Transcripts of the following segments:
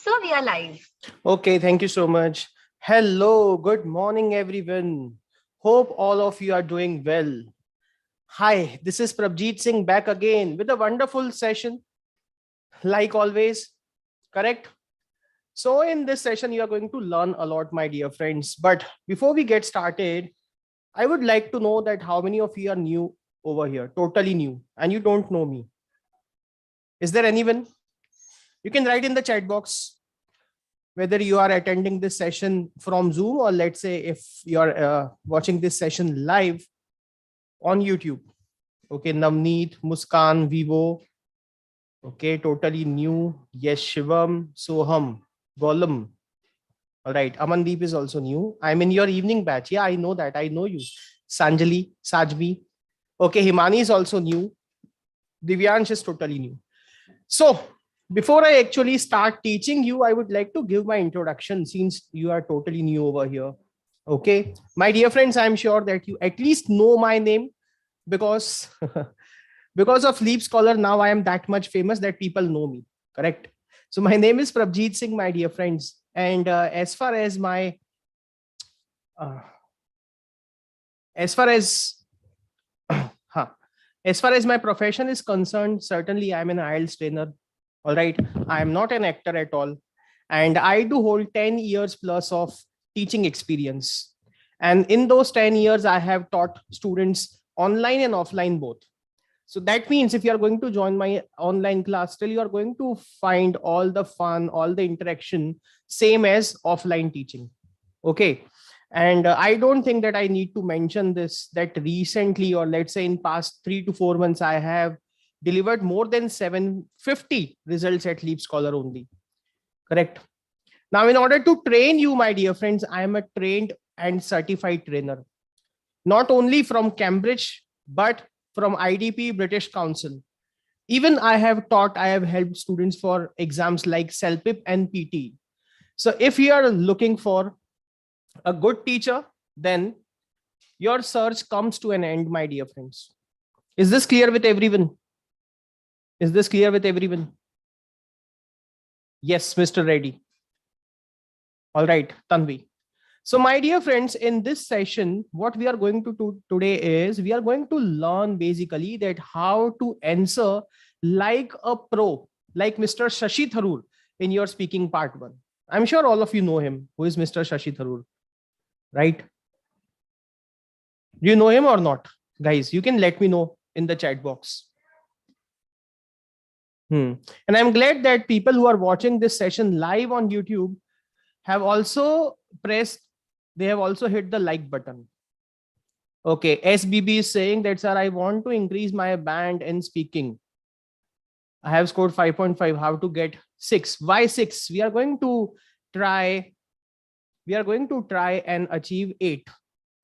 So we are live. Okay, thank you so much. Hello, good morning, everyone. Hope all of you are doing well. Hi, this is Prabjeet Singh back again with a wonderful session, like always, correct? So, in this session, you are going to learn a lot, my dear friends. But before we get started, I would like to know that how many of you are new over here, totally new, and you don't know me. Is there anyone? You can write in the chat box whether you are attending this session from Zoom, or let's say if you're watching this session live on YouTube. Okay, Navneet, Muskan, Vivo. Okay, totally new. Yes, Shivam, Soham, Golam. All right, Amandeep is also new. I'm in your evening batch. Yeah, I know that. I know you. Sanjali, Sajbi. Okay, Himani is also new. Divyansh is totally new. So, before I actually start teaching you, I would like to give my introduction since you are totally new over here. Okay, my dear friends, I'm sure that you at least know my name because because of LeapScholar, now I am that much famous that people know me. Correct. So my name is Prabjeet Singh, my dear friends, and as far as my uh, as far as huh, as far as my profession is concerned, certainly I'm an IELTS trainer. All right, I am not an actor at all, and I do hold 10 years plus of teaching experience. And in those 10 years, I have taught students online and offline both. So that means if you are going to join my online class, still you are going to find all the fun, all the interaction, same as offline teaching. Okay. And I don't think that I need to mention this, that recently, or let's say in past 3 to 4 months, I have delivered more than 750 results at LeapScholar only. Correct. Now, in order to train you, my dear friends, I am a trained and certified trainer, not only from Cambridge, but from IDP, British Council. Even I have helped students for exams like CELPIP and PT. So if you are looking for a good teacher, then your search comes to an end, my dear friends. Is this clear with everyone? Is this clear with everyone? Yes, Mr. Reddy. All right, Tanvi. So my dear friends, in this session, what we are going to do today is we are going to learn basically that how to answer like a pro, like Mr. Shashi Tharoor in your speaking part 1. I'm sure all of you know him. Who is Mr. Shashi Tharoor, right? Do you know him or not? Guys, you can let me know in the chat box. And I'm glad that people who are watching this session live on YouTube have also they have also hit the like button. Okay, SBB is saying that, sir, I want to increase my band in speaking. I have scored 5.5. How to get 6? Why 6? We are going to try and achieve 8.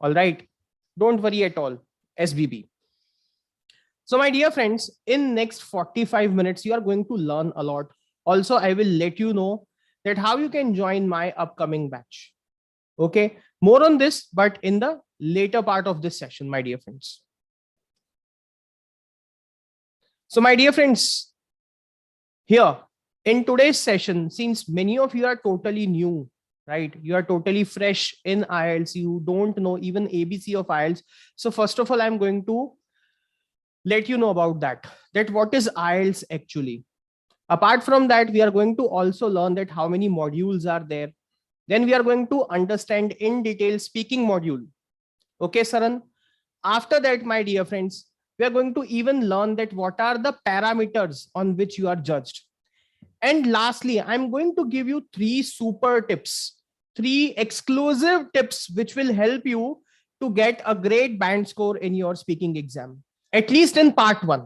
All right. Don't worry at all, SBB. So my dear friends, in next 45 minutes, you are going to learn a lot. Also, I will let you know that how you can join my upcoming batch. Okay, more on this, but in the later part of this session, my dear friends. So my dear friends, here in today's session, since many of you are totally new, right? You are totally fresh in IELTS. You don't know even ABC of IELTS. So first of all, I'm going to let you know about that what is IELTS actually. Apart from that, we are going to also learn that how many modules are there. Then we are going to understand in detail speaking module. Okay, Saran. After that, my dear friends, we are going to even learn that what are the parameters on which you are judged. And lastly, I'm going to give you 3 super tips, 3 exclusive tips, which will help you to get a great band score in your speaking exam, at least in part 1.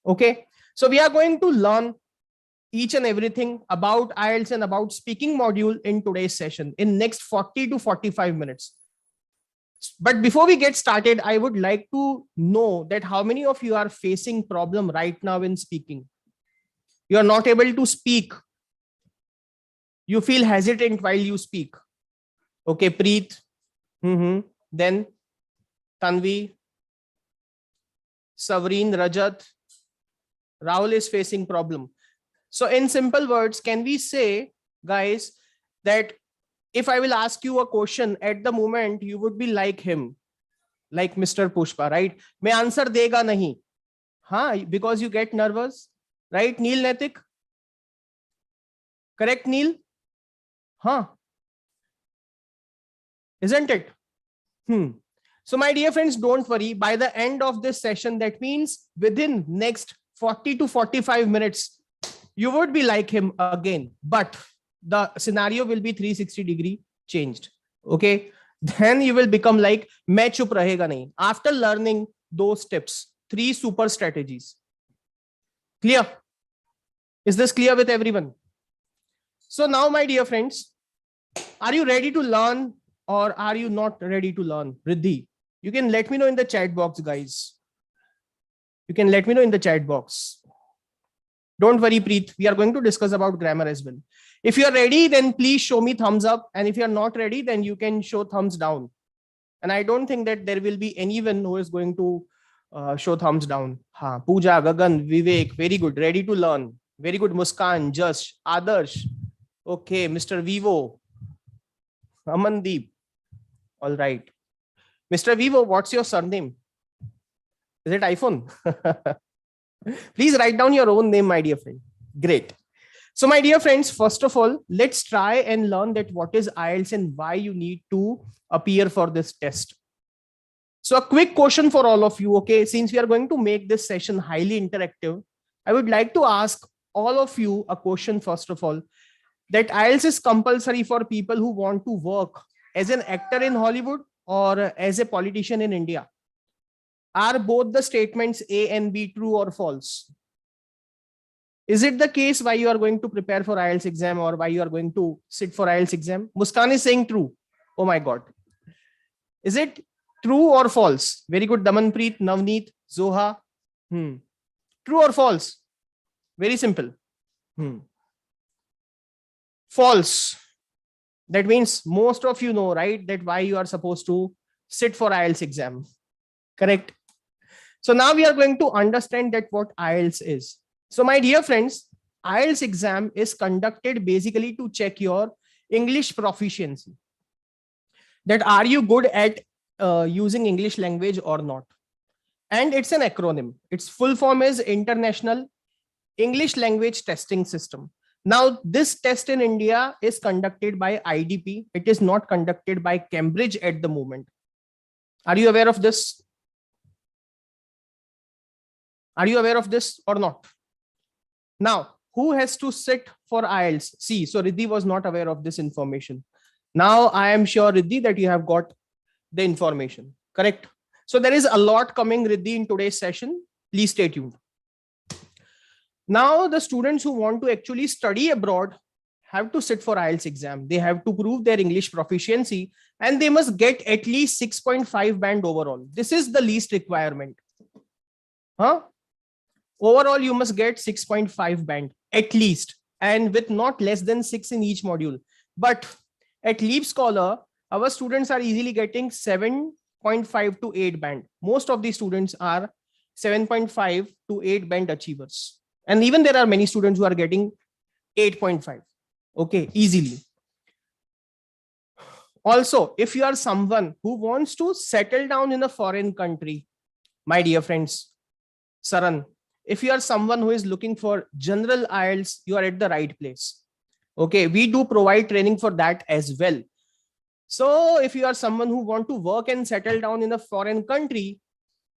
Okay. So we are going to learn each and everything about IELTS and about speaking module in today's session in next 40 to 45 minutes. But before we get started, I would like to know that how many of you are facing problem right now in speaking. You are not able to speak. You feel hesitant while you speak. Okay, Preet. Then Tanvi, Savreen, Rajat, Rahul is facing problem. So in simple words, can we say guys, that if I will ask you a question at the moment, you would be like him, like Mr. Pushpa, right? मैं answer देगा नहीं. हाँ, because you get nervous, right? Neil Netik, correct, Neil? Huh? Isn't it? So my dear friends, don't worry. By the end of this session, that means within next 40 to 45 minutes, you would be like him again, but the scenario will be 360-degree changed. Okay. Then you will become like, मैं चुप रहेगा नहीं. After learning those tips, 3 super strategies. Clear? Is this clear with everyone? So now, my dear friends, are you ready to learn or are you not ready to learn? Riddhi, you can let me know in the chat box, guys. You can let me know in the chat box. Don't worry, Preet. We are going to discuss about grammar as well. If you are ready, then please show me thumbs up. And if you are not ready, then you can show thumbs down. And I don't think that there will be anyone who is going to show thumbs down. Ha, Pooja, Gagan, Vivek, very good. Ready to learn. Very good. Muskan, Just, Adarsh. Okay, Mr. Vivo. Amandeep. All right. Mr. Vivo, what's your surname? Is it iPhone? Please write down your own name, my dear friend. Great. So my dear friends, first of all, let's try and learn that what is IELTS and why you need to appear for this test. So a quick question for all of you. Okay, since we are going to make this session highly interactive, I would like to ask all of you a question first of all, that IELTS is compulsory for people who want to work as an actor in Hollywood or as a politician in India. Are both the statements A and B true or false? Is it the case why you are going to prepare for IELTS exam or why you are going to sit for IELTS exam? Muskan is saying true. Oh my God. Is it true or false? Very good. Damanpreet, Navneet, Zoha. True or false? Very simple. False. That means most of you know, right, that why you are supposed to sit for IELTS exam. Correct. So now we are going to understand that what IELTS is. So my dear friends, IELTS exam is conducted basically to check your English proficiency. That are you good at using English language or not? And it's an acronym. Its full form is International English Language Testing System. Now, this test in India is conducted by IDP. It is not conducted by Cambridge at the moment. Are you aware of this? Are you aware of this or not? Now, who has to sit for IELTS? See, so Riddhi was not aware of this information. Now, I am sure, Riddhi, that you have got the information. Correct? So there is a lot coming, Riddhi, in today's session. Please stay tuned. Now, the students who want to actually study abroad have to sit for IELTS exam. They have to prove their English proficiency and they must get at least 6.5 band overall. This is the least requirement. Overall, you must get 6.5 band at least, and with not less than 6 in each module. But at LeapScholar, our students are easily getting 7.5 to 8 band. Most of the students are 7.5 to 8 band achievers. And even there are many students who are getting 8.5. Okay, easily. Also, if you are someone who wants to settle down in a foreign country, my dear friends, Saran, if you are someone who is looking for general IELTS, you are at the right place. Okay, we do provide training for that as well. So if you are someone who want to work and settle down in a foreign country,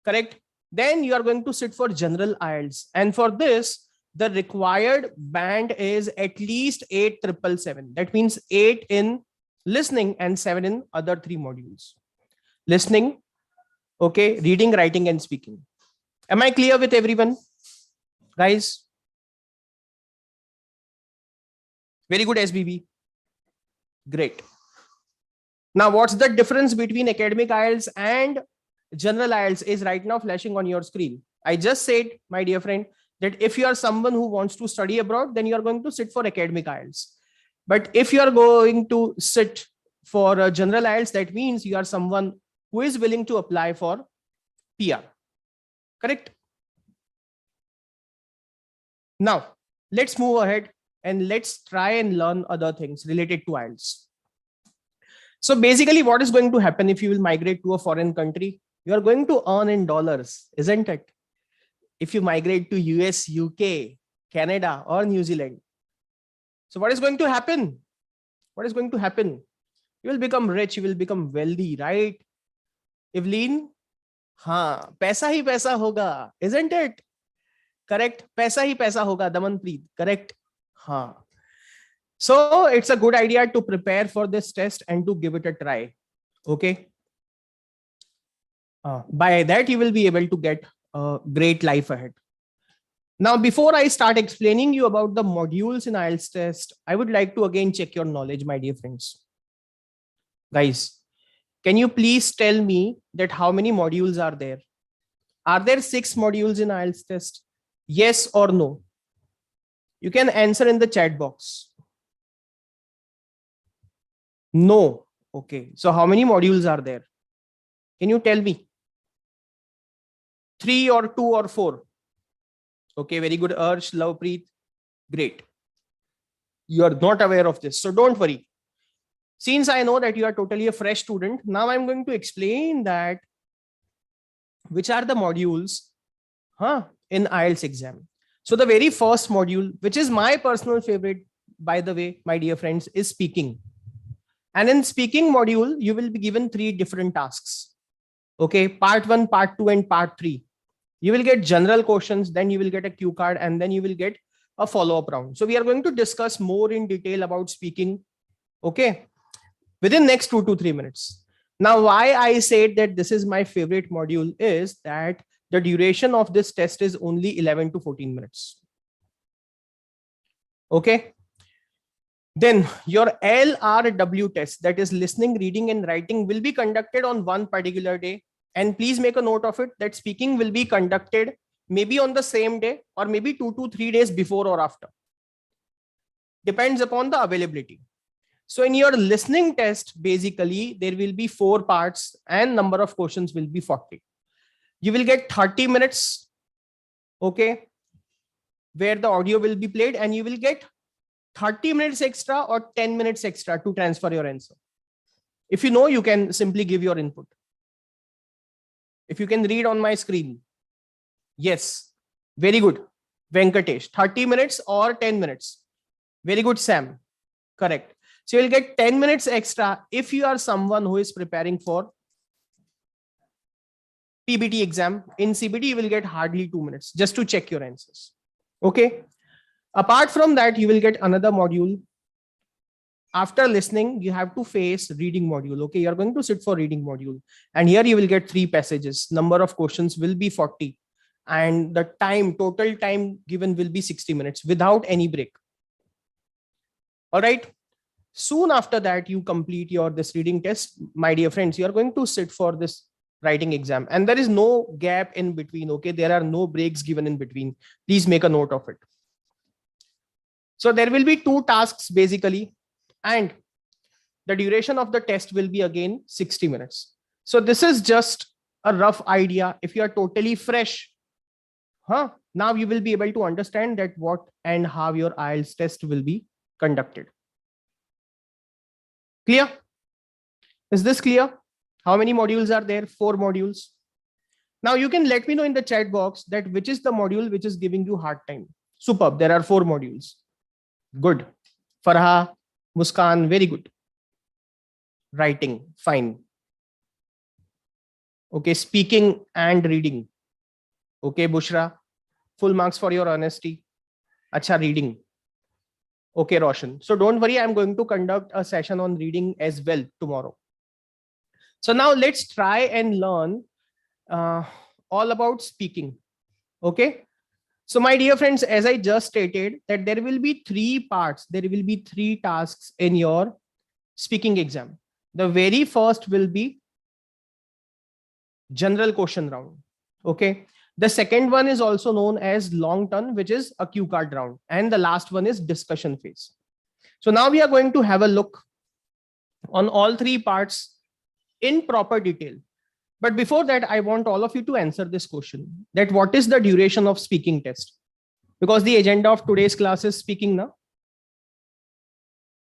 correct, then you are going to sit for general IELTS. And for this, the required band is at least 8,777. That means 8 in listening and 7 in other 3 modules. Listening, okay, reading, writing, and speaking. Am I clear with everyone? Guys? Very good, SBB. Great. Now, what's the difference between academic IELTS and general IELTS is right now flashing on your screen. I just said, my dear friend, that if you are someone who wants to study abroad, then you are going to sit for academic IELTS. But if you are going to sit for general IELTS, that means you are someone who is willing to apply for PR. Correct? Now, let's move ahead. and let's try and learn other things related to IELTS. So basically, what is going to happen if you will migrate to a foreign country? You are going to earn in dollars, isn't it? If you migrate to US, UK, Canada, or New Zealand. So what is going to happen? What is going to happen? You will become rich, you will become wealthy, right? Evelyn? हाँ, पैसा ही पैसा होगा, isn't it? Correct? पैसा ही पैसा होगा, Damanpreet. Correct? हाँ. So it's a good idea to prepare for this test and to give it a try. Okay. By that, you will be able to get a great life ahead. Now, before I start explaining you about the modules in IELTS test, I would like to again check your knowledge, my dear friends. Guys, can you please tell me that how many modules are there? Are there 6 modules in IELTS test? Yes or no? You can answer in the chat box. No. Okay. So how many modules are there? Can you tell me? 3 or 2 or 4? Okay, very good, Arsh, Lovepreet. Great. You are not aware of this, so don't worry. Since I know that you are totally a fresh student, now I'm going to explain that which are the modules in IELTS exam. So the very first module, which is my personal favorite, by the way, my dear friends, is speaking. And in speaking module, you will be given 3 different tasks. Okay, part 1, part 2, and part 3. You will get general questions, then you will get a cue card, and then you will get a follow-up round. So we are going to discuss more in detail about speaking, okay, within next 2 to 3 minutes. Now, why I said that this is my favorite module is that the duration of this test is only 11 to 14 minutes. Okay. Then your LRW test, that is listening, reading, and writing, will be conducted on one particular day. And please make a note of it that speaking will be conducted maybe on the same day or maybe 2 to 3 days before or after. Depends upon the availability. So in your listening test, basically, there will be 4 parts and number of questions will be 40. You will get 30 minutes, okay, where the audio will be played, and you will get 30 minutes extra or 10 minutes extra to transfer your answer. If you know, you can simply give your input. If you can read on my screen. Yes, very good. Venkatesh, 30 minutes or 10 minutes. Very good, Sam. Correct. So you'll get 10 minutes extra if you are someone who is preparing for PBT exam. In CBT, you will get hardly 2 minutes just to check your answers. Okay. Apart from that, you will get another module. After listening, you have to face reading module. Okay, you're going to sit for reading module. And here you will get 3 passages. Number of questions will be 40. And the time, total time given will be 60 minutes without any break. All right. Soon after that, you complete this reading test. My dear friends, you are going to sit for this writing exam. And there is no gap in between. Okay, there are no breaks given in between. Please make a note of it. So there will be 2 tasks basically. And the duration of the test will be again 60 minutes. So this is just a rough idea. If you are totally fresh, now you will be able to understand that what and how your IELTS test will be conducted. Clear? Is this clear? How many modules are there? 4 modules. Now you can let me know in the chat box that which is the module which is giving you hard time. Superb. There are 4 modules. Good. Farha, Muskan, very good. Writing, fine. Okay, speaking and reading. Okay, Bushra, full marks for your honesty. Acha, reading. Okay, Roshan. So don't worry, I'm going to conduct a session on reading as well tomorrow. So now let's try and learn all about speaking. Okay. So my dear friends, as I just stated that there will be 3 parts. There will be 3 tasks in your speaking exam. The very first will be general question round. Okay. The second one is also known as long turn, which is a cue card round. And the last one is discussion phase. So now we are going to have a look on all 3 parts in proper detail. But before that, I want all of you to answer this question, that what is the duration of speaking test? Because the agenda of today's class is speaking now.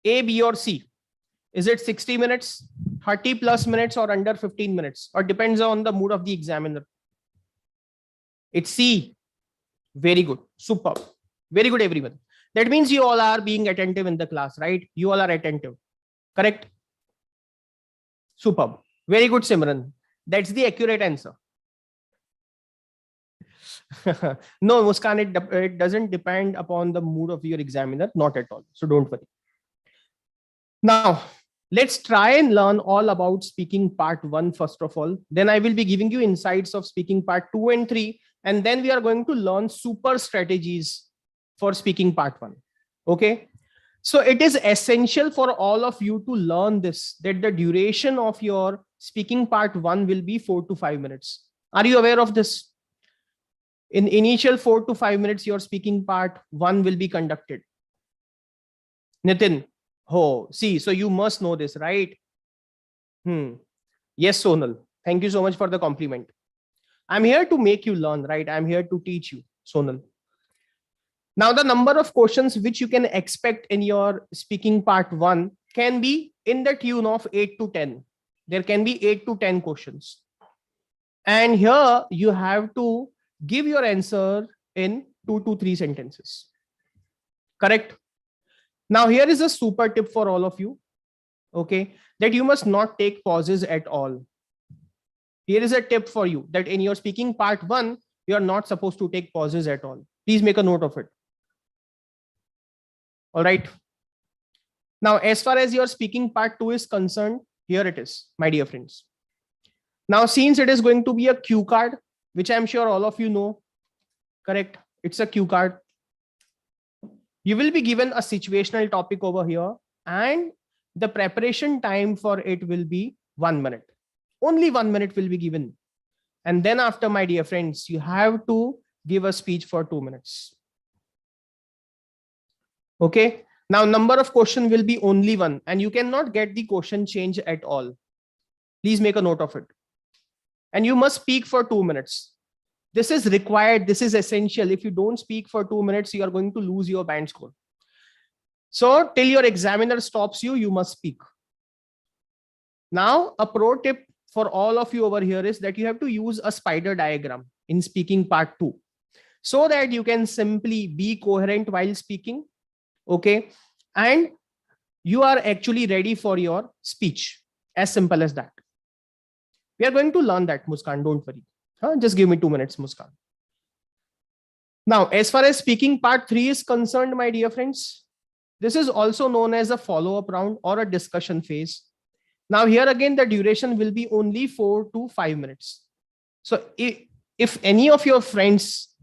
A, B, or C? Is it 60 minutes, 30 plus minutes, or under 15 minutes? Or depends on the mood of the examiner? It's C. Very good. Superb. Very good, everyone. That means you all are being attentive in the class, right? You all are attentive. Correct? Superb. Very good, Simran. That's the accurate answer. No, Muskan, it doesn't depend upon the mood of your examiner. Not at all. So don't worry. Now, let's try and learn all about speaking part 1 first of all. Then I will be giving you insights of speaking part 2 and 3. And then we are going to learn super strategies for speaking part 1. Okay. So it is essential for all of you to learn this, that the duration of your speaking part 1 will be 4 to 5 minutes. Are you aware of this? In initial 4 to 5 minutes, your speaking part 1 will be conducted. Nitin, oh, see, so you must know this, right? Yes, Sonal. Thank you so much for the compliment. I'm here to make you learn, right? I'm here to teach you, Sonal. Now, the number of questions which you can expect in your speaking part 1 can be in the tune of 8 to 10. There can be 8 to 10 questions. And here you have to give your answer in 2 to 3 sentences. Correct? Now, here is a super tip for all of you. Okay, that you must not take pauses at all. Here is a tip for you that in your speaking part 1, you are not supposed to take pauses at all. Please make a note of it. All right. Now, as far as your speaking part 2 is concerned, here it is, my dear friends. Now, since it is going to be a cue card, which I'm sure all of you know, correct? It's a cue card. You will be given a situational topic over here, and the preparation time for it will be 1 minute. Only 1 minute will be given. And then after, my dear friends, you have to give a speech for 2 minutes. Okay. Now, number of question will be only 1, and you cannot get the question change at all. Please make a note of it. And you must speak for 2 minutes. This is required. This is essential. If you don't speak for 2 minutes, you are going to lose your band score. So till your examiner stops you, you must speak. Now, a pro tip for all of you over here is that you have to use a spider diagram in speaking part 2, so that you can simply be coherent while speaking. Okay. And you are actually ready for your speech. As simple as that. We are going to learn that, Muskan. Don't worry. Just give me 2 minutes, Muskan. Now, as far as speaking part 3 is concerned, my dear friends, this is also known as a follow-up round or a discussion phase. Now, here again, the duration will be only 4 to 5 minutes. So if any of your friends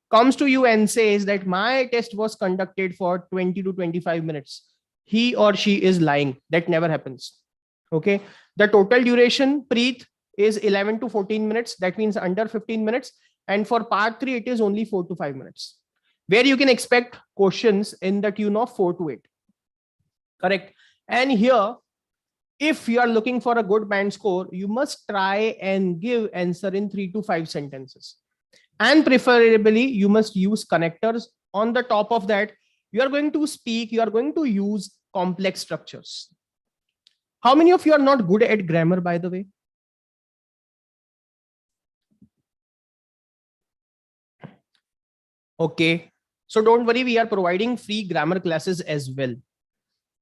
comes to you and says that my test was conducted for 20 to 25 minutes, he or she is lying. That never happens. Okay. The total duration, Preet, is 11 to 14 minutes. That means under 15 minutes. And for part 3, it is only 4 to 5 minutes, where you can expect questions in the tune of 4 to 8. Correct. And here, if you are looking for a good band score, you must try and give answer in 3 to 5 sentences. And preferably, you must use connectors. On the top of that, you are going to speak, you are going to use complex structures. How many of you are not good at grammar, by the way? Okay. So don't worry, we are providing free grammar classes as well.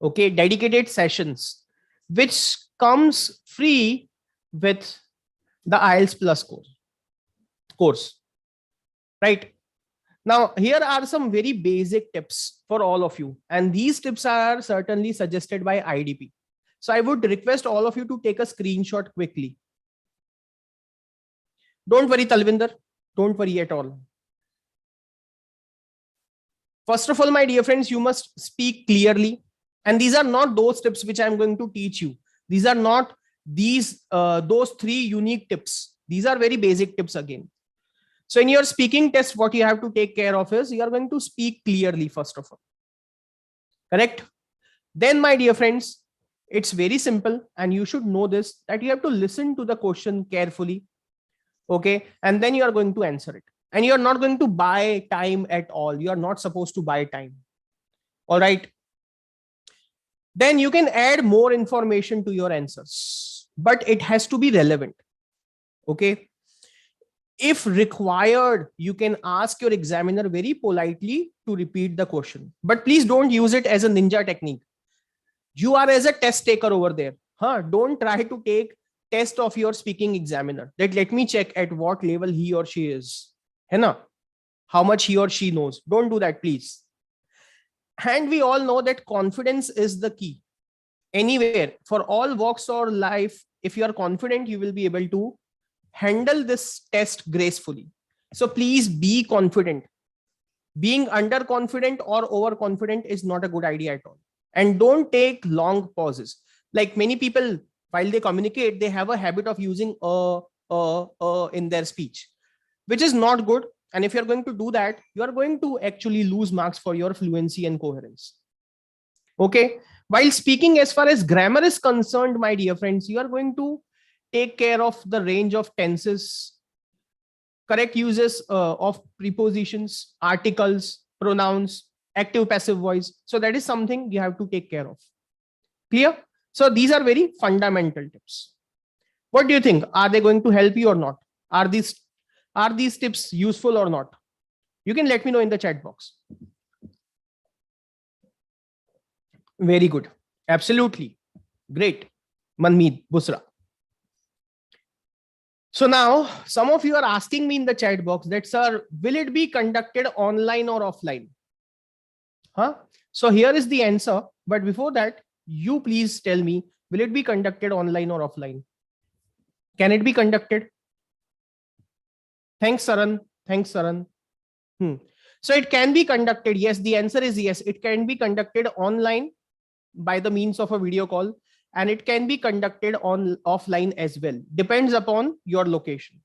Okay. Dedicated sessions, which comes free with the IELTS Plus course. Right. Now, here are some very basic tips for all of you. And these tips are certainly suggested by IDP. So I would request all of you to take a screenshot quickly. Don't worry, Talvinder. Don't worry at all. First of all, my dear friends, you must speak clearly. And these are not those tips which I'm going to teach you. These are not those 3 unique tips. These are very basic tips again. So in your speaking test, what you have to take care of is you are going to speak clearly, first of all. Correct? Then, my dear friends, it's very simple, and you should know this, that you have to listen to the question carefully. Okay. And then you are going to answer it. And you are not going to buy time at all. You are not supposed to buy time. All right. then you can add more information to your answers, but it has to be relevant. Okay. If required, you can ask your examiner very politely to repeat the question, but please don't use it as a ninja technique. You are as a test taker over there. Don't try to take test of your speaking examiner that let me check at what level he or she is. How much he or she knows. Don't do that, please. And we all know that confidence is the key. Anywhere, for all walks of life, if you are confident, you will be able to handle this test gracefully. So please be confident. Being underconfident or overconfident is not a good idea at all. And don't take long pauses. Like many people, while they communicate, they have a habit of using in their speech, which is not good. And if you're going to do that, you are going to actually lose marks for your fluency and coherence. Okay. While speaking, as far as grammar is concerned, my dear friends, you are going to take care of the range of tenses, correct uses of prepositions, articles, pronouns, active passive voice. So that is something you have to take care of. Clear? So these are very fundamental tips. What do you think? Are they going to help you or not? Are these tips useful or not? You can let me know in the chat box. Very good. Absolutely. Great. Manmeet, Busra. So now some of you are asking me in the chat box that, sir, will it be conducted online or offline? So here is the answer. But before that, you please tell me, will it be conducted online or offline? Can it be conducted? Thanks, Saran. Thanks, Saran. So it can be conducted. Yes, the answer is yes. It can be conducted online by the means of a video call, and it can be conducted on offline as well. Depends upon your location.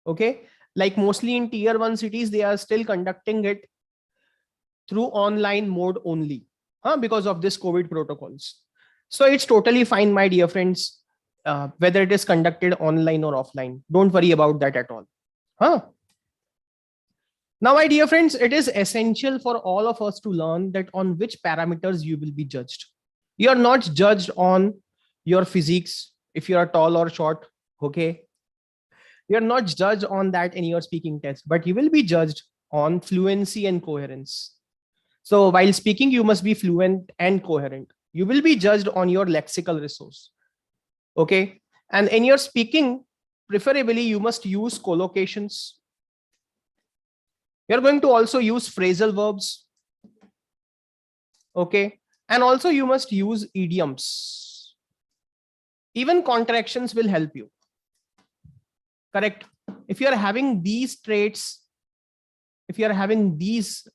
Okay. Like mostly in tier 1 cities, they are still conducting it through online mode only because of this COVID protocols. So it's totally fine, my dear friends, whether it is conducted online or offline. Don't worry about that at all. Now, my dear friends, it is essential for all of us to learn that on which parameters you will be judged. You are not judged on your physiques, if you are tall or short. Okay. You are not judged on that in your speaking test, but you will be judged on fluency and coherence. So while speaking, you must be fluent and coherent. You will be judged on your lexical resource. Okay. And in your speaking, preferably you must use collocations. You're going to also use phrasal verbs. Okay. And also you must use idioms. Even contractions will help you. Correct. If you are having these traits, if you are having these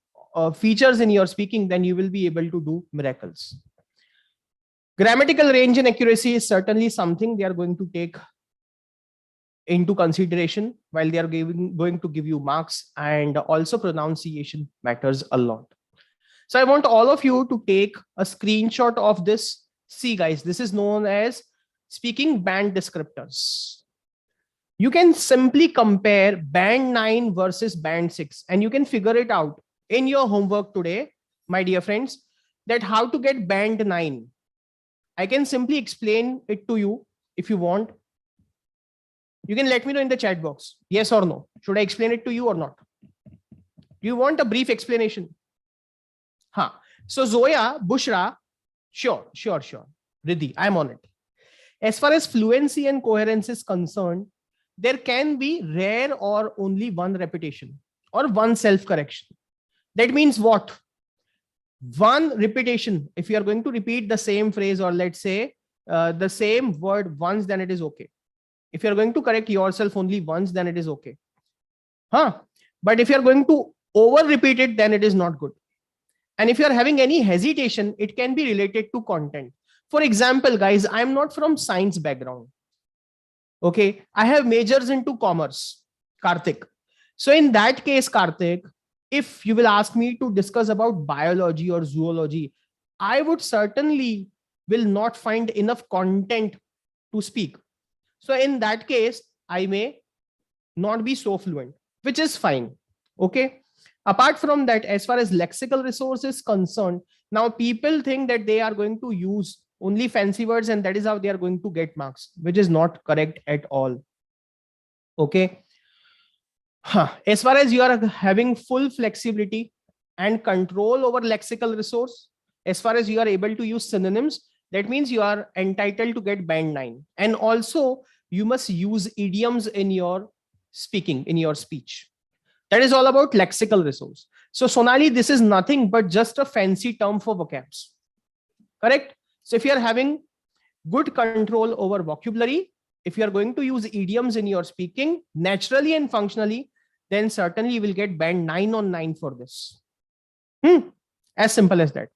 features in your speaking, then you will be able to do miracles. Grammatical range and accuracy is certainly something they are going to take into consideration while they are going to give you marks, and also pronunciation matters a lot. So I want all of you to take a screenshot of this. See guys, this is known as speaking band descriptors. You can simply compare band 9 versus band 6, and you can figure it out in your homework today, my dear friends, that how to get band 9. I can simply explain it to you if you want. You can let me know in the chat box, yes or no. Should I explain it to you or not? Do you want a brief explanation? So Zoya, Bushra, sure. Riddhi, I'm on it. As far as fluency and coherence is concerned, there can be rare or only one repetition or one self-correction. That means what? One repetition. If you are going to repeat the same phrase, or let's say the same word once, then it is okay. If you're going to correct yourself only once, then it is okay. But if you're going to over repeat it, then it is not good. And if you're having any hesitation, it can be related to content. For example, guys, I'm not from science background. Okay. I have majors into commerce, Karthik. So in that case, Karthik, if you will ask me to discuss about biology or zoology, I would certainly will not find enough content to speak. So in that case, I may not be so fluent, which is fine. Okay. Apart from that, as far as lexical resource is concerned, now people think that they are going to use only fancy words and that is how they are going to get marks, which is not correct at all. Okay. As far as you are having full flexibility and control over lexical resource, as far as you are able to use synonyms, that means you are entitled to get band 9. And also you must use idioms in your speaking, in your speech. That is all about lexical resource. So Sonali, this is nothing but just a fancy term for vocabs. Correct? So if you are having good control over vocabulary, if you are going to use idioms in your speaking naturally and functionally, then certainly you will get band 9 on 9 for this. As simple as that.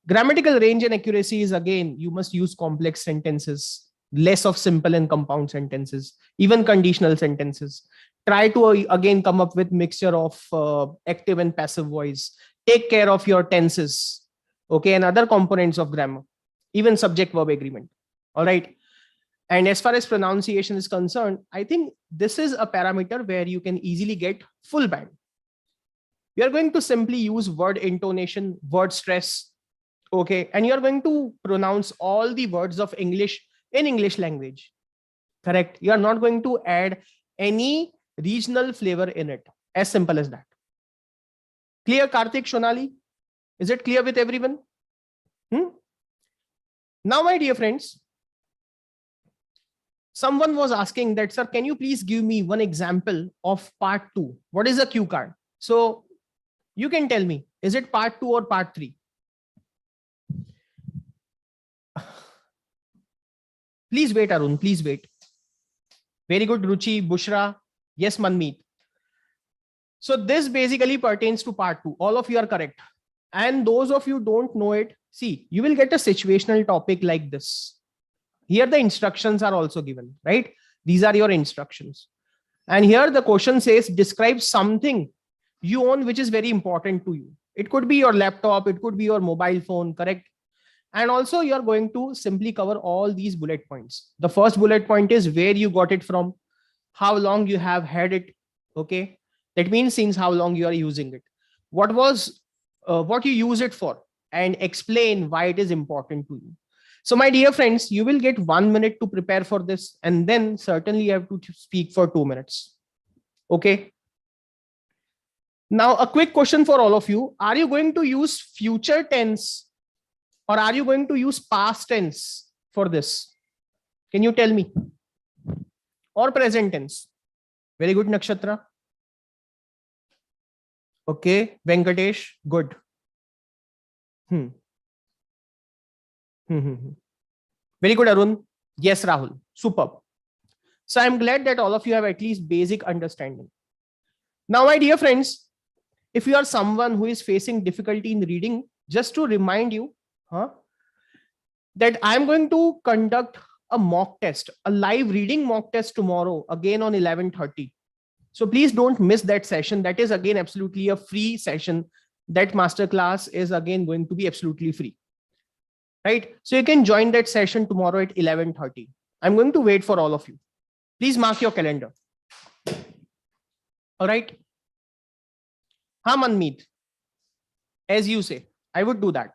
Grammatical range and accuracy is, again, you must use complex sentences, less of simple and compound sentences, even conditional sentences. Try to again come up with mixture of active and passive voice. Take care of your tenses, okay, and other components of grammar, even subject verb agreement. All right. And as far as pronunciation is concerned, I think this is a parameter where you can easily get full band. You are going to simply use word intonation, word stress, okay, and you are going to pronounce all the words of English in English language. Correct. You are not going to add any regional flavor in it. As simple as that. Clear, Karthik, Shonali? Is it clear with everyone? Now, my dear friends, someone was asking that, sir, can you please give me one example of part 2? What is a cue card? So you can tell me, is it part 2 or part 3? Please wait, Arun, please wait. Very good, Ruchi, Bushra. Yes, Manmeet. So this basically pertains to part 2. All of you are correct. And those of you don't know it, see, you will get a situational topic like this. Here the instructions are also given, right? These are your instructions. And here the question says, describe something you own which is very important to you. It could be your laptop, it could be your mobile phone, correct? And also you are going to simply cover all these bullet points. The first bullet point is where you got it from, how long you have had it, okay? That means since how long you are using it. What you use it for, and explain why it is important to you. So my dear friends, you will get 1 minute to prepare for this, and then certainly you have to speak for 2 minutes. Okay. Now, a quick question for all of you. Are you going to use future tense or are you going to use past tense for this? Can you tell me? Or present tense? Very good, Nakshatra. Okay, Venkatesh, good. Very good, Arun. Yes, Rahul. Superb. So I'm glad that all of you have at least basic understanding. Now, my dear friends, if you are someone who is facing difficulty in reading, just to remind you that I'm going to conduct a mock test, a live reading mock test tomorrow, again on 11:30. So please don't miss that session. That is again absolutely a free session. That masterclass is again going to be absolutely free. Right? So you can join that session tomorrow at 11:30. I'm going to wait for all of you. Please mark your calendar. All right. Manmeet, as you say, I would do that.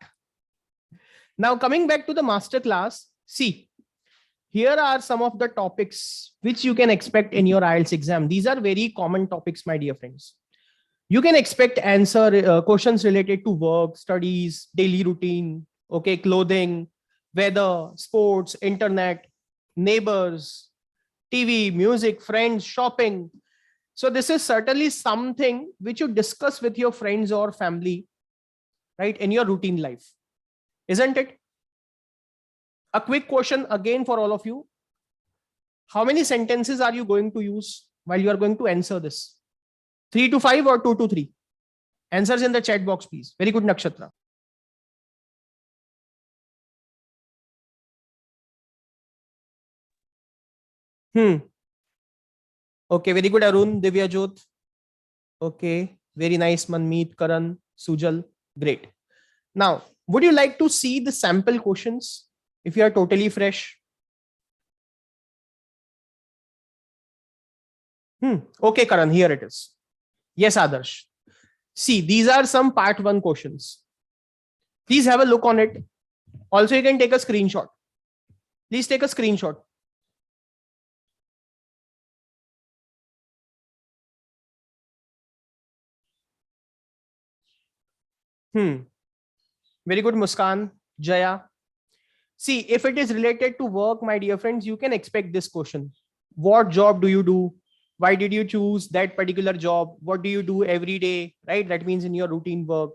Now coming back to the masterclass, see, here are some of the topics which you can expect in your IELTS exam. These are very common topics, my dear friends. You can expect questions related to work, studies, daily routine, okay, clothing, weather, sports, internet, neighbors, TV, music, friends, shopping. So this is certainly something which you discuss with your friends or family, right, in your routine life, isn't it? A quick question again for all of you. How many sentences are you going to use while you are going to answer this? 3 to 5 or 2 to 3? Answers in the chat box, please. Very good, Nakshatra. Okay, very good, Arun, Divya Jyot. Okay, very nice, Manmeet, Karan, Sujal. Great. Now, would you like to see the sample questions if you are totally fresh? Okay, Karan, here it is. Yes, Adarsh. See, these are some part 1 questions. Please have a look on it. Also, you can take a screenshot. Please take a screenshot. Very good, Muskan, Jaya. See, if it is related to work, my dear friends, you can expect this question. What job do you do? Why did you choose that particular job? What do you do every day? Right? That means in your routine work.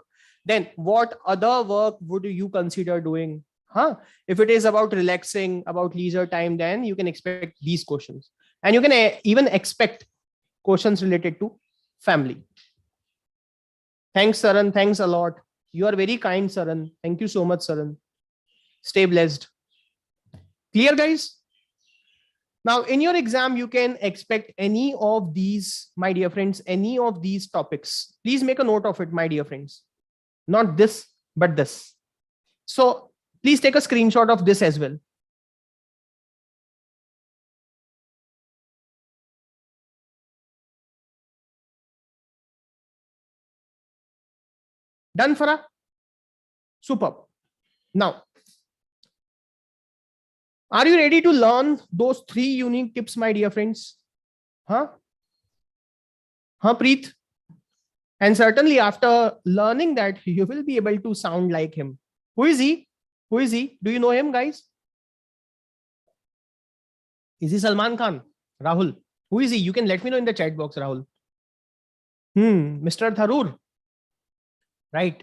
Then what other work would you consider doing? If it is about relaxing, about leisure time, then you can expect these questions. And you can even expect questions related to family. Thanks, Saran. Thanks a lot. You are very kind, Saran. Thank you so much, Saran. Stay blessed. Clear, guys? Now, in your exam, you can expect any of these, my dear friends, any of these topics. Please make a note of it, my dear friends. Not this, but this. So please take a screenshot of this as well. Done, Farah? Superb. Now, are you ready to learn those 3 unique tips, my dear friends? Preet? And certainly after learning that, you will be able to sound like him. Who is he? Who is he? Do you know him, guys? Is he Salman Khan? Rahul? Who is he? You can let me know in the chat box, Rahul. Mr. Tharoor. Right.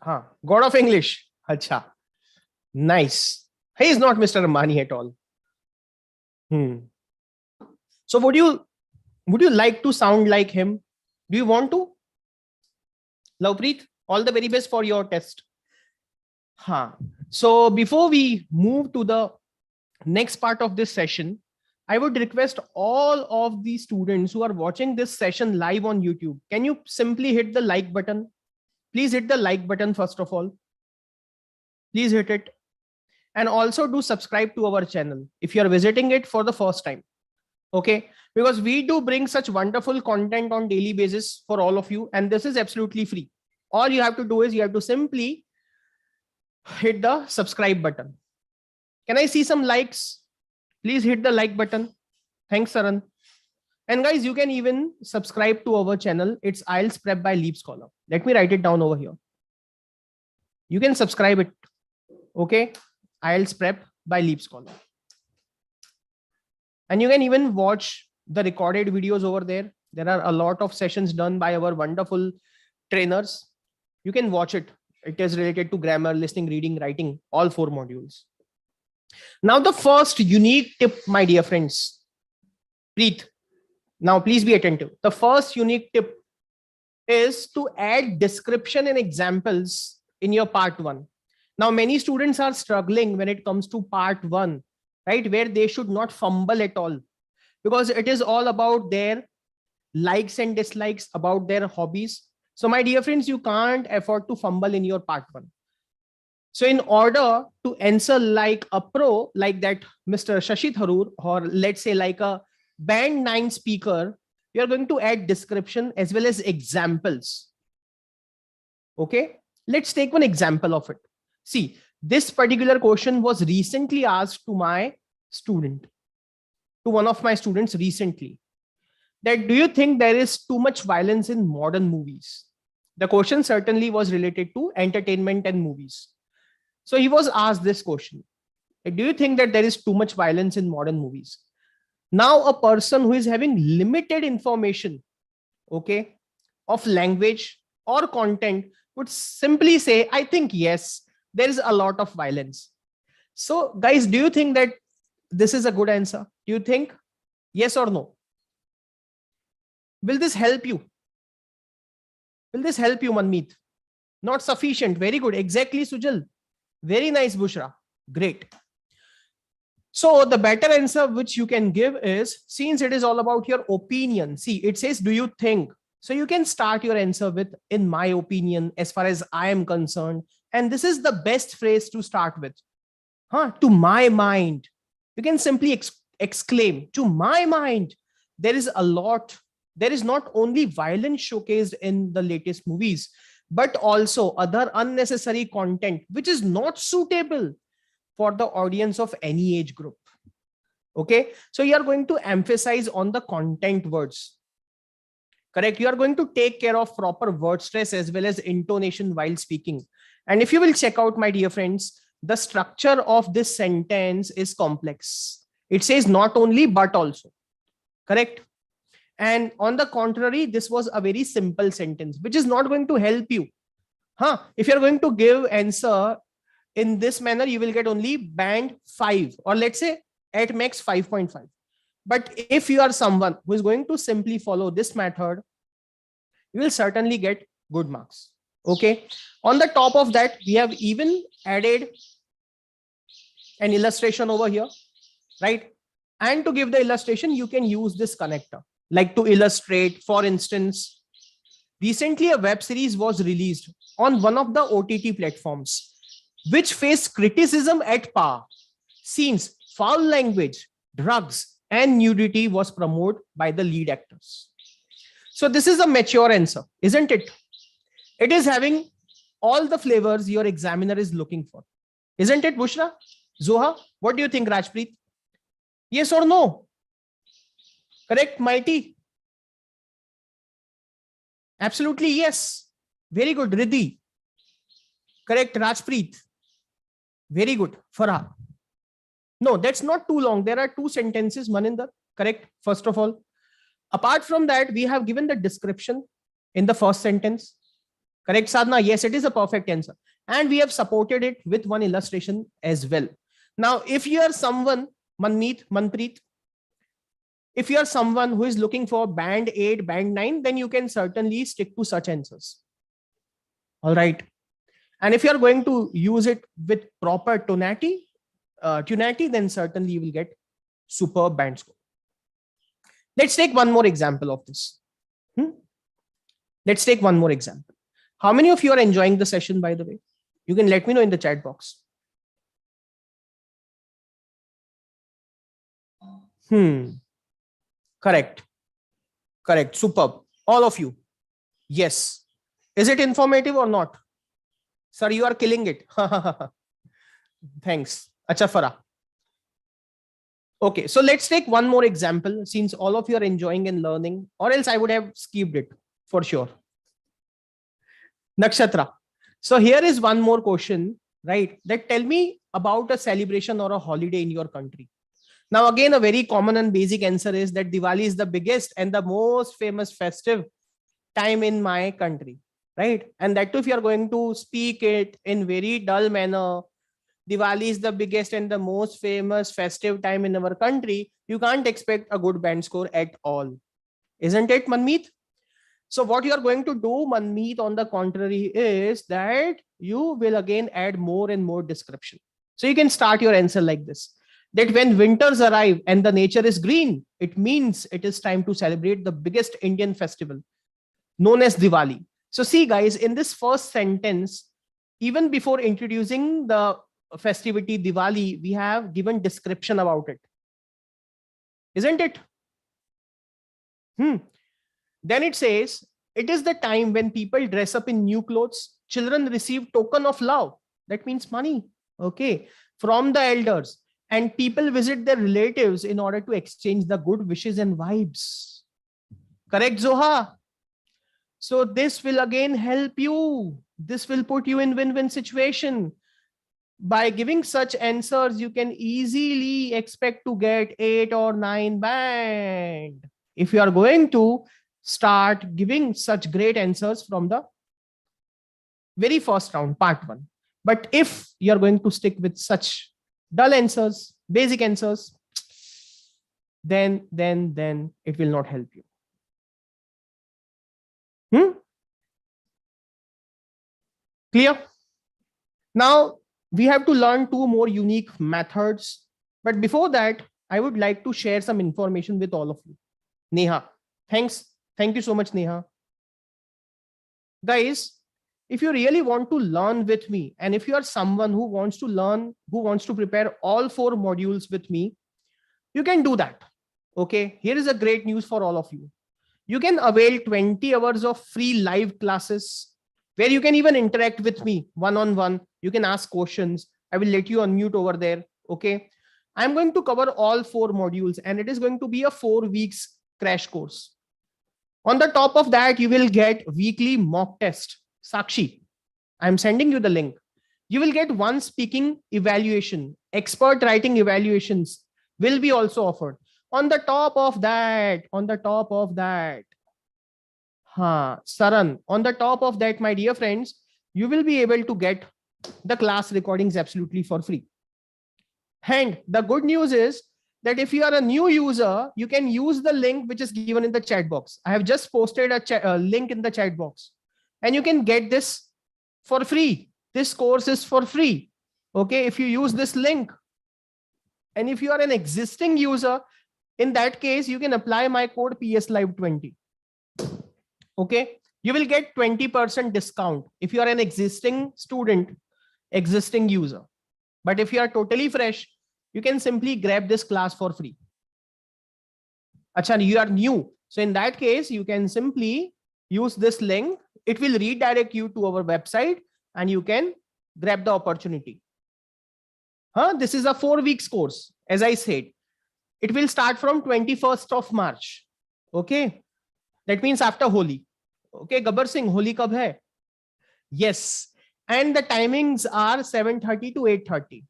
God of English. Acha. Nice. He is not Mr. Ambani at all. So would you like to sound like him? Do you want to? Lovepreet, all the very best for your test. So before we move to the next part of this session, I would request all of the students who are watching this session live on YouTube, can you simply hit the like button? Please hit the like button first of all. Please hit it. And also do subscribe to our channel if you are visiting it for the first time. Okay, because we do bring such wonderful content on daily basis for all of you, and this is absolutely free. All you have to do is you have to simply hit the subscribe button. Can I see some likes? Please hit the like button. Thanks, Saran. And guys, you can even subscribe to our channel. It's IELTS Prep by LeapScholar. Let me write it down over here. You can subscribe it. Okay, IELTS Prep by LeapScholar. And you can even watch the recorded videos over there. There are a lot of sessions done by our wonderful trainers. You can watch it. It is related to grammar, listening, reading, writing, all 4 modules. Now, the first unique tip, my dear friends. Preet, now please be attentive. The first unique tip is to add description and examples in your part 1. Now, many students are struggling when it comes to part 1, right? Where they should not fumble at all, because it is all about their likes and dislikes, about their hobbies. So my dear friends, you can't afford to fumble in your part 1. So in order to answer like a pro, like that Mr. Shashi Tharoor, or let's say like a band 9 speaker, you're going to add description as well as examples. Okay, let's take one example of it. See, this particular question was recently asked to my student, to one of my students recently, that do you think there is too much violence in modern movies? The question certainly was related to entertainment and movies. So he was asked this question. Do you think that there is too much violence in modern movies? Now, a person who is having limited information, okay, of language or content would simply say, I think yes, there is a lot of violence. So guys, do you think that this is a good answer? Do you think yes or no? Will this help you? Will this help you, Manmeet? Not sufficient. Very good. Exactly, Sujal. Very nice, Bushra. Great. So the better answer which you can give is, since it is all about your opinion, see, it says, do you think? So you can start your answer with, in my opinion, as far as I am concerned. And this is the best phrase to start with. To my mind. You can simply exclaim, to my mind, there is a lot there is not only violence showcased in the latest movies, but also other unnecessary content which is not suitable for the audience of any age group. Okay, so you are going to emphasize on the content words. Correct. You are going to take care of proper word stress as well as intonation while speaking. And if you will check out, my dear friends, the structure of this sentence is complex. It says not only, but also. Correct. And on the contrary, this was a very simple sentence, which is not going to help you. If you're going to give answer in this manner, you will get only band 5, or let's say at max 5.5. But if you are someone who is going to simply follow this method, you will certainly get good marks. Okay. On the top of that, we have even added an illustration over here, right? And to give the illustration, you can use this connector. Like to illustrate, for instance, recently a web series was released on one of the OTT platforms, which faced criticism at par, since foul language, drugs, and nudity was promoted by the lead actors. So this is a mature answer, isn't it? It is having all the flavors your examiner is looking for. Isn't it, Bushra? Zoha, what do you think, Rajpreet? Yes or no? Correct, Mighty? Absolutely, yes. Very good, Riddhi. Correct, Rajpreet. Very good, Farah. No, that's not too long. There are 2 sentences, Maninder. Correct, first of all. Apart from that, we have given the description in the first sentence. Correct, Sadhana? Yes, it is a perfect answer. And we have supported it with one illustration as well. Now, if you are someone, Manpreet, if you are someone who is looking for band 8, band 9, then you can certainly stick to such answers. All right. And if you are going to use it with proper tonality, then certainly you will get superb band score. Let's take one more example of this. Let's take one more example. How many of you are enjoying the session, by the way? You can let me know in the chat box. Correct. Correct. Superb. All of you. Yes. Is it informative or not? Sir, you are killing it. Thanks. Acha, Farah. Okay, so let's take one more example, since all of you are enjoying and learning, or else I would have skipped it for sure. Nakshatra. So here is one more question, right? That tell me about a celebration or a holiday in your country. Now, again, a very common and basic answer is that Diwali is the biggest and the most famous festive time in my country, right? And that too, if you are going to speak it in very dull manner, Diwali is the biggest and the most famous festive time in our country, you can't expect a good band score at all. Isn't it, Manmeet? So what you are going to do, Manmeet, on the contrary, is that you will again add more and more description. So you can start your answer like this, that when winters arrive and the nature is green, it means it is time to celebrate the biggest Indian festival known as Diwali. So see, guys, in this first sentence, even before introducing the festivity Diwali, we have given description about it. Isn't it? Then it says, it is the time when people dress up in new clothes, children receive token of love, that means money, okay, from the elders, and people visit their relatives in order to exchange the good wishes and vibes. Correct, Zoha? So this will again help you. This will put you in win-win situation. By giving such answers, you can easily expect to get 8 or 9 band. If you are going to start giving such great answers from the very first round, part 1. But if you are going to stick with such dull answers, basic answers, then it will not help you. Clear? Now, we have to learn 2 more unique methods. But before that, I would like to share some information with all of you. Neha, thanks. Thank you so much, Neha. Guys, if you really want to learn with me, and if you are someone who wants to learn, who wants to prepare all 4 modules with me, you can do that. Okay, here is a great news for all of you. You can avail 20 hours of free live classes where you can even interact with me one-on-one. You can ask questions. I will let you unmute over there. Okay. I'm going to cover all 4 modules and it is going to be a 4 weeks crash course. On the top of that, you will get weekly mock test. Sakshi, I'm sending you the link. You will get 1 speaking evaluation. Expert writing evaluations will be also offered. On the top of that, Saran, on the top of that, my dear friends, you will be able to get the class recordings absolutely for free. And the good news is that if you are a new user, you can use the link which is given in the chat box. I have just posted a link in the chat box and you can get this for free. This course is for free. Okay, if you use this link. And if you are an existing user, in that case, you can apply my code PSLive20. Okay, you will get 20% discount if you are an existing student, existing user. But if you are totally fresh, you can simply grab this class for free. Acha, you are new. So in that case, you can simply use this link. It will redirect you to our website and you can grab the opportunity. This is a 4 weeks course. As I said, it will start from 21st of March. Okay. That means after Holi. Okay. Gabbar Singh, Holi kab hai? Yes. And the timings are 7:30 to 8:30.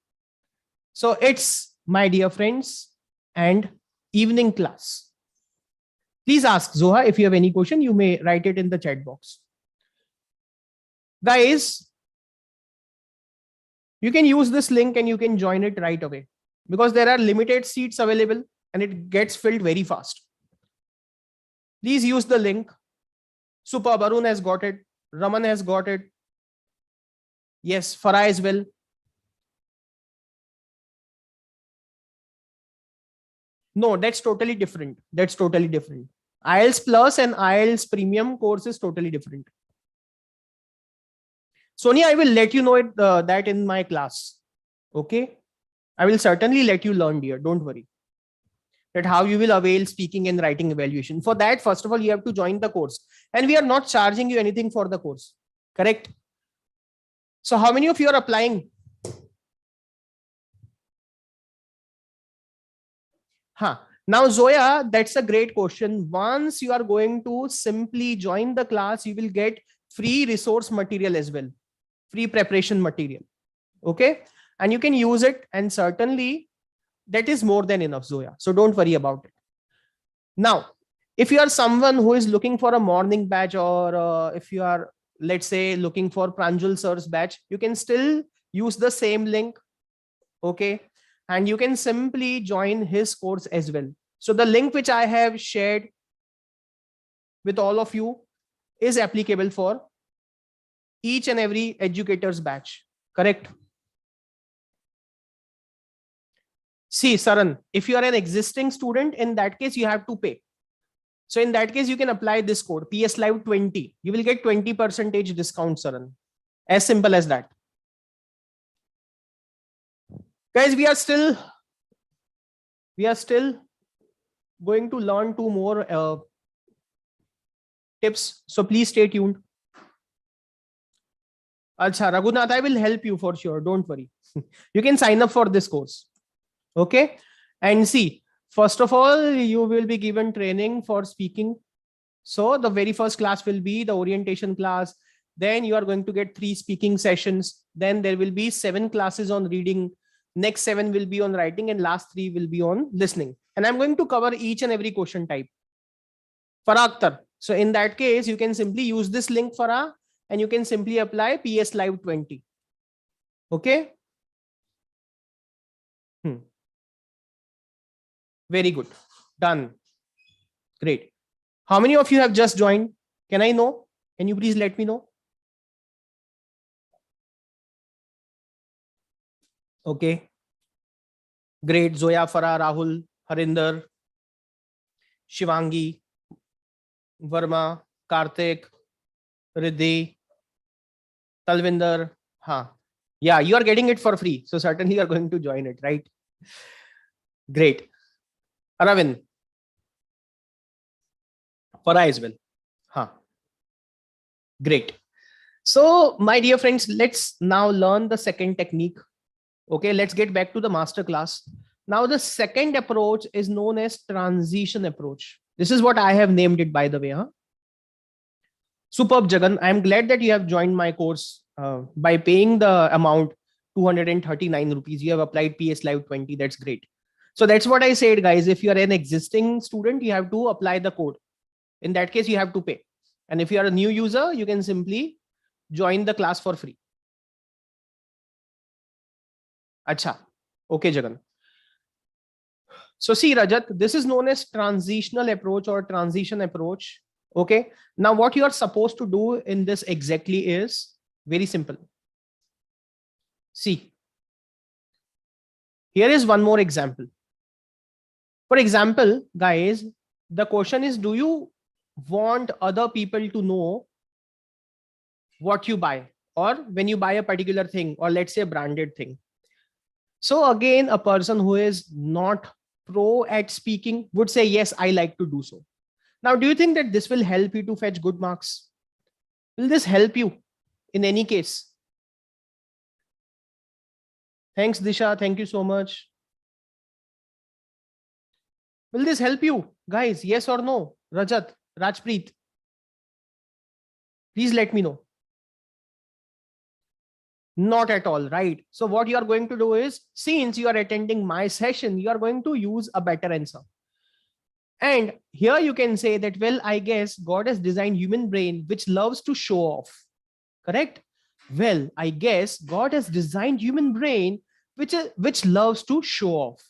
So it's, my dear friends, and evening class. Please ask Zoha if you have any question, you may write it in the chat box. Guys, you can use this link and you can join it right away because there are limited seats available and it gets filled very fast. Please use the link. Superb, Arun has got it. Raman has got it. Yes, Farah as well. No, that's totally different. That's totally different. IELTS Plus and IELTS Premium course is totally different. Sonia, I will let you know it, that in my class. Okay. I will certainly let you learn, dear. Don't worry. That how you will avail speaking and writing evaluation. For that, first of all, you have to join the course. And we are not charging you anything for the course. Correct? So how many of you are applying? Now, Zoya, that's a great question. Once you are going to simply join the class, you will get free resource material as well. Free preparation material. Okay. And you can use it. And certainly that is more than enough, Zoya. So don't worry about it. Now, if you are someone who is looking for a morning batch or if you are, let's say, looking for Pranjul sir's batch, you can still use the same link. Okay. And you can simply join his course as well. So the link which I have shared with all of you is applicable for each and every educator's batch. Correct? See, Saran, if you are an existing student, in that case, you have to pay. So in that case, you can apply this code PSLive20. You will get 20% discount, Saran. As simple as that. Guys, we are still going to learn 2 more tips. So please stay tuned. Acha, Raghunath, I will help you for sure. Don't worry. You can sign up for this course. Okay. And see, first of all, you will be given training for speaking. So the very first class will be the orientation class. Then you are going to get 3 speaking sessions. Then there will be 7 classes on reading. Next 7 will be on writing and last 3 will be on listening. And I'm going to cover each and every question type. Farah Akhtar. So in that case, you can simply use this link, Farah, and you can simply apply PSLive20. Okay. Very good. Done. Great. How many of you have just joined? Can I know? Can you please let me know? Okay. Great. Zoya, Farah, Rahul, Harinder, Shivangi, Verma, Karthik, Riddhi, Talvinder. Yeah, you are getting it for free. So certainly you are going to join it, right? Great. Aravin. पढ़ा as well. हाँ. Great. So, my dear friends, let's now learn the second technique. Okay, let's get back to the master class. Now, the second approach is known as transition approach. This is what I have named it, by the way. Huh? Superb, Jagan. I'm glad that you have joined my course by paying the amount 239 rupees. You have applied PS Live 20. That's great. So that's what I said, guys. If you are an existing student, you have to apply the code. In that case, you have to pay. And if you are a new user, you can simply join the class for free. Acha. Okay, Jagan. So see, Rajat, this is known as transitional approach or transition approach. Okay. Now, what you are supposed to do in this exactly is very simple. See, here is one more example. For example, guys, the question is, do you want other people to know what you buy, or when you buy a particular thing, or let's say a branded thing? So again, a person who is not pro at speaking would say, yes, I like to do so. Now, do you think that this will help you to fetch good marks? Will this help you in any case? Thanks, Disha. Thank you so much. Will this help you, guys? Yes or no? Rajat, Rajpreet, please let me know. Not at all, right? So what you are going to do is, since you are attending my session, you are going to use a better answer. And here you can say that, well, I guess God has designed human brain which loves to show off. Correct? Well, I guess God has designed human brain which loves to show off.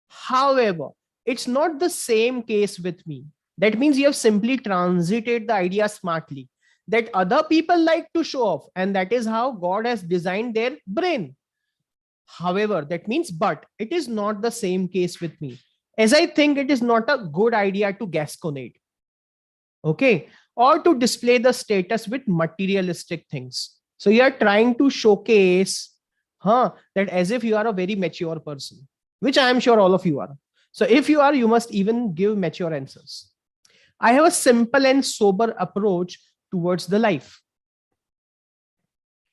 However, it's not the same case with me. That means you have simply transited the idea smartly, that other people like to show off, and that is how God has designed their brain. However, that means, but it is not the same case with me, as I think it is not a good idea to gasconade, okay, or to display the status with materialistic things. So you are trying to showcase that as if you are a very mature person, which I am sure all of you are. So if you are, you must even give mature answers. I have a simple and sober approach towards the life.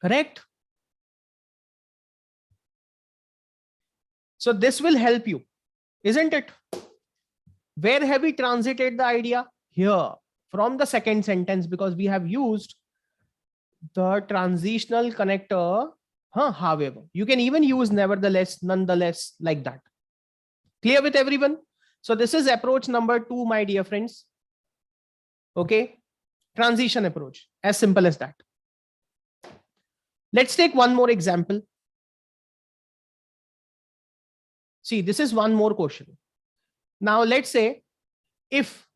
Correct? So this will help you, isn't it? Where have we transited the idea? Here, from the second sentence, because we have used the transitional connector. However, you can even use nevertheless, nonetheless, like that. Clear with everyone? So this is approach number 2, my dear friends. Okay. Transition approach, as simple as that. Let's take one more example. See, this is one more question. Now, let's say if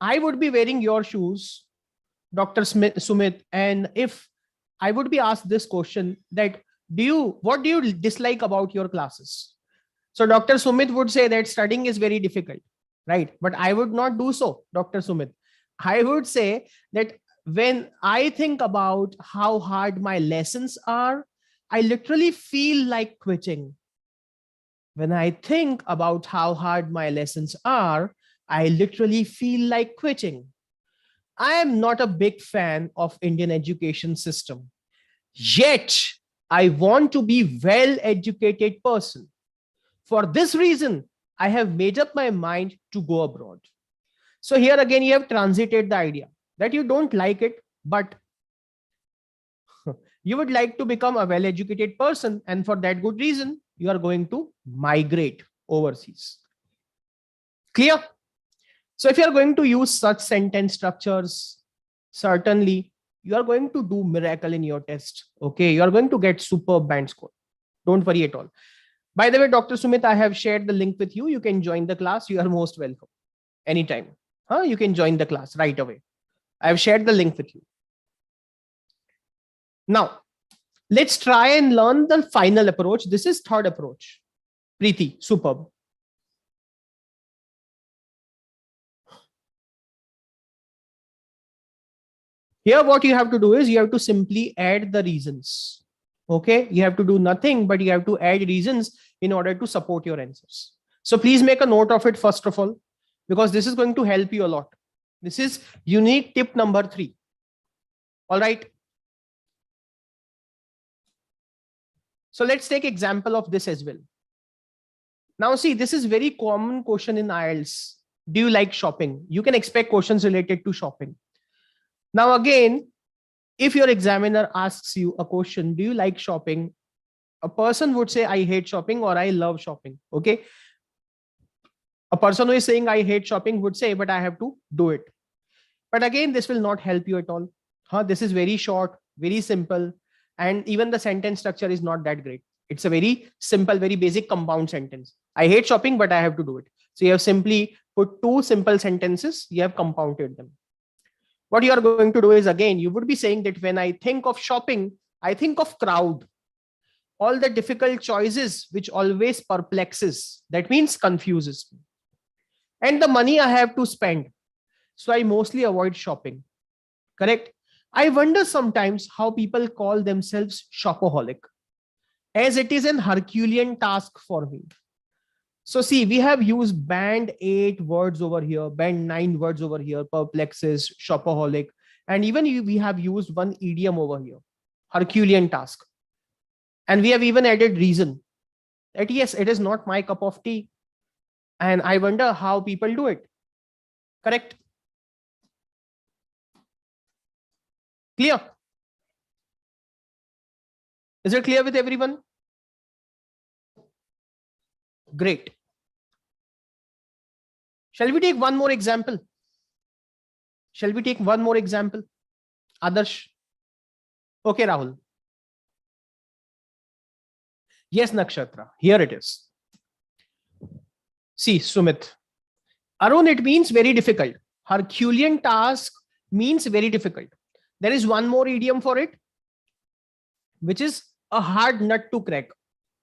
I would be wearing your shoes, Dr. Sumit, and if I would be asked this question, that what do you dislike about your classes? So Dr. Sumit would say that studying is very difficult, right? But I would not do so, Dr. Sumit. I would say that when I think about how hard my lessons are, I literally feel like quitting. When I think about how hard my lessons are, I literally feel like quitting. I am not a big fan of Indian education system. Yet, I want to be well-educated person. For this reason, I have made up my mind to go abroad. So here again, you have transited the idea that you don't like it, but you would like to become a well-educated person. And for that good reason, you are going to migrate overseas. Clear? So if you are going to use such sentence structures, certainly you are going to do miracle in your test. Okay, you are going to get superb band score. Don't worry at all. By the way, Dr. Sumit, I have shared the link with you. You can join the class. You are most welcome. Anytime. You can join the class right away. I have shared the link with you. Now, let's try and learn the final approach. This is third approach. Preeti, superb. Here, what you have to do is you have to simply add the reasons. Okay, you have to do nothing, but you have to add reasons in order to support your answers. So please make a note of it first of all, because this is going to help you a lot. This is unique tip number 3. All right. So let's take example of this as well. Now see, this is very common question in IELTS. Do you like shopping? You can expect questions related to shopping. Now again, if your examiner asks you a question, do you like shopping? A person would say, I hate shopping or I love shopping. Okay. A person who is saying, I hate shopping would say, but I have to do it. But again, this will not help you at all. This is very short, very simple. And even the sentence structure is not that great. It's a very simple, very basic compound sentence. I hate shopping, but I have to do it. So you have simply put 2 simple sentences, you have compounded them. What you are going to do is, again, you would be saying that when I think of shopping, I think of crowd, all the difficult choices which always perplexes, that means confuses me, and the money I have to spend. So I mostly avoid shopping. Correct? I wonder sometimes how people call themselves shopaholic, as it is an Herculean task for me. So see, we have used band 8 words over here, band 9 words over here, perplexes, shopaholic, and even we have used one idiom over here, Herculean task. And we have even added reason that yes, it is not my cup of tea. And I wonder how people do it. Correct? Clear? Is it clear with everyone? Great. Shall we take one more example? Shall we take one more example? Adarsh? Okay, Rahul. Yes, Nakshatra. Here it is. See, Sumit. Arun, it means very difficult. Herculean task means very difficult. There is one more idiom for it, which is a hard nut to crack.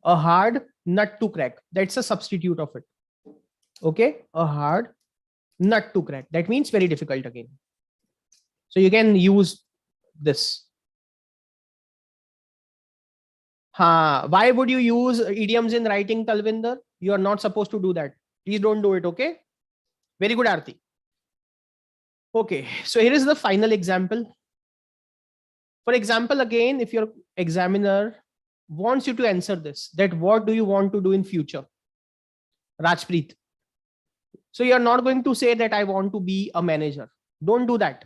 A hard nut to crack. That's a substitute of it. Okay, a hard nut to crack. That means very difficult again. So you can use this. Why would you use idioms in writing, Talvinder? You are not supposed to do that. Please don't do it, okay? Very good, Aarti. Okay, so here is the final example. For example, again, if your examiner wants you to answer this, that what do you want to do in future? Rajpreet. So you are not going to say that I want to be a manager. Don't do that.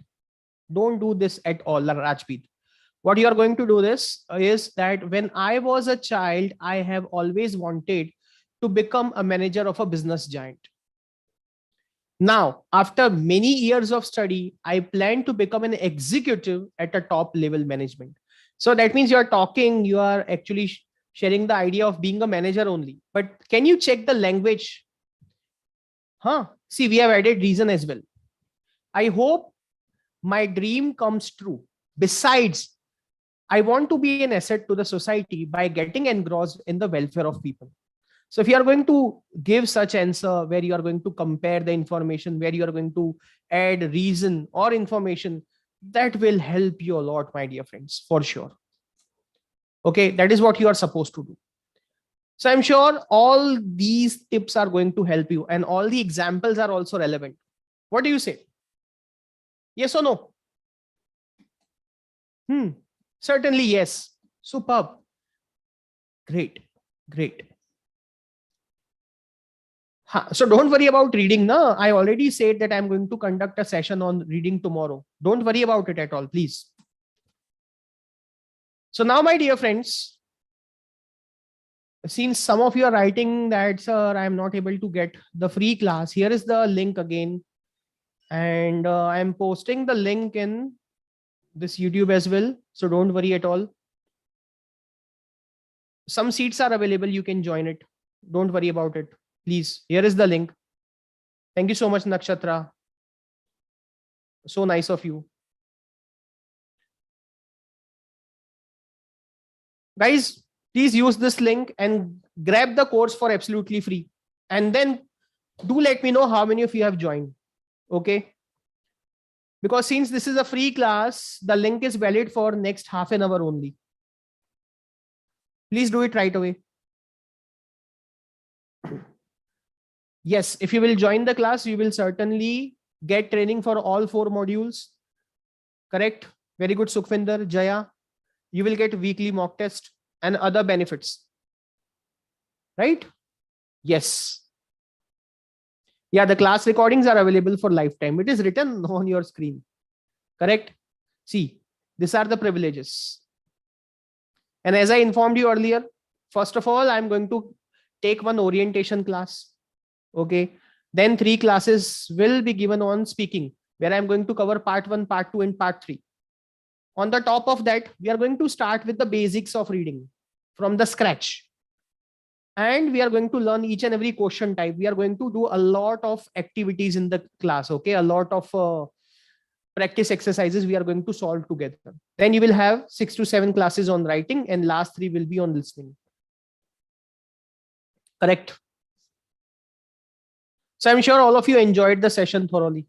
Don't do this at all, Rajpreet. What you are going to do this is that when I was a child, I have always wanted to become a manager of a business giant. Now, after many years of study, I plan to become an executive at a top level management. So that means you are actually sharing the idea of being a manager only. But can you check the language? See, we have added reason as well. I hope my dream comes true. Besides, I want to be an asset to the society by getting engrossed in the welfare of people. So if you are going to give such answer where you are going to compare the information, where you are going to add reason or information, that will help you a lot, my dear friends, for sure. Okay, that is what you are supposed to do. So I'm sure all these tips are going to help you, and all the examples are also relevant. What do you say? Yes or no? Certainly yes. Superb. Great. Great. So don't worry about reading. No, I already said that I'm going to conduct a session on reading tomorrow. Don't worry about it at all, please. So now, my dear friends, since some of you are writing that, sir, I'm not able to get the free class, here is the link again. And I'm posting the link in this YouTube as well. So don't worry at all. Some seats are available. You can join it. Don't worry about it. Please, here is the link. Thank you so much, Nakshatra. So nice of you. Guys, please use this link and grab the course for absolutely free. And then do let me know how many of you have joined. Okay. Because since this is a free class, the link is valid for next half an hour only. Please do it right away. Yes, if you will join the class, you will certainly get training for all 4 modules. Correct? Very good, Sukhvinder, Jaya. You will get weekly mock test and other benefits. Right? Yes. Yeah, the class recordings are available for lifetime. It is written on your screen. Correct? See, these are the privileges. And as I informed you earlier, first of all, I'm going to take one orientation class. Okay. Then 3 classes will be given on speaking, where I'm going to cover part 1, part 2, and part 3. On the top of that, we are going to start with the basics of reading from the scratch. And we are going to learn each and every question type. We are going to do a lot of activities in the class. Okay. A lot of practice exercises we are going to solve together. Then you will have 6 to 7 classes on writing, and last 3 will be on listening. Correct? So I'm sure all of you enjoyed the session thoroughly.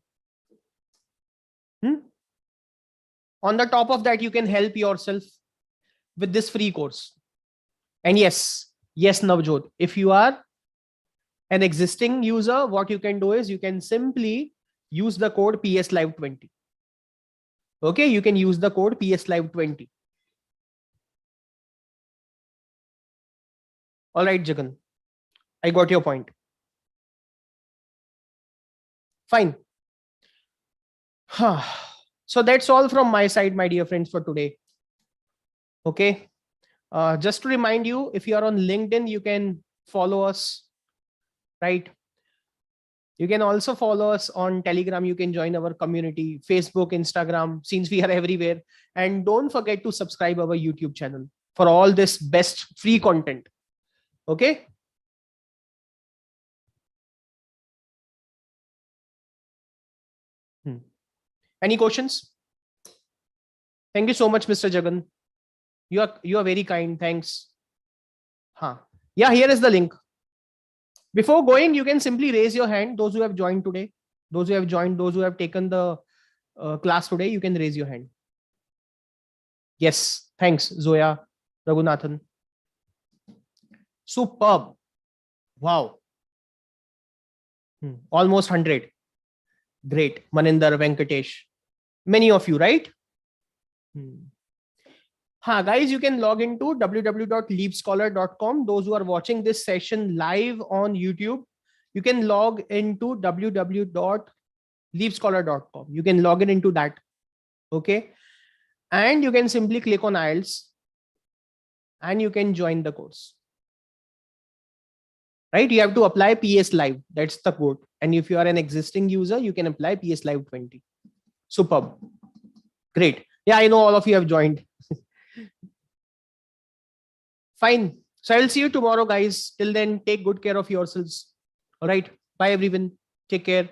On the top of that, you can help yourself with this free course. And yes, Navjot, if you are an existing user, what you can do is you can simply use the code PSLive20. Okay, you can use the code PSLive20. All right, Jagan, I got your point. Fine. So that's all from my side, my dear friends, for today. Okay. Just to remind you, if you are on LinkedIn, you can follow us, right? You can also follow us on Telegram. You can join our community, Facebook, Instagram, since we are everywhere. And don't forget to subscribe our YouTube channel for all this best free content. Okay. Any questions? Thank you so much, Mr. Jagan. You are very kind. Thanks. Yeah, here is the link. Before going, you can simply raise your hand. Those who have joined today, those who have joined, those who have taken the class today, you can raise your hand. Yes, thanks, Zoya, Raghunathan. Superb. Wow. Almost 100. Great. Maninder, Venkatesh. Many of you, right? Guys, you can log into www.leapscholar.com. Those who are watching this session live on YouTube, you can log into www.leapscholar.com. You can log in into that. Okay. And you can simply click on IELTS and you can join the course. Right? You have to apply PS Live. That's the code. And if you are an existing user, you can apply PS Live 20. Superb. Great. Yeah, I know all of you have joined. Fine. So I will see you tomorrow, guys. Till then, take good care of yourselves. All right. Bye, everyone. Take care.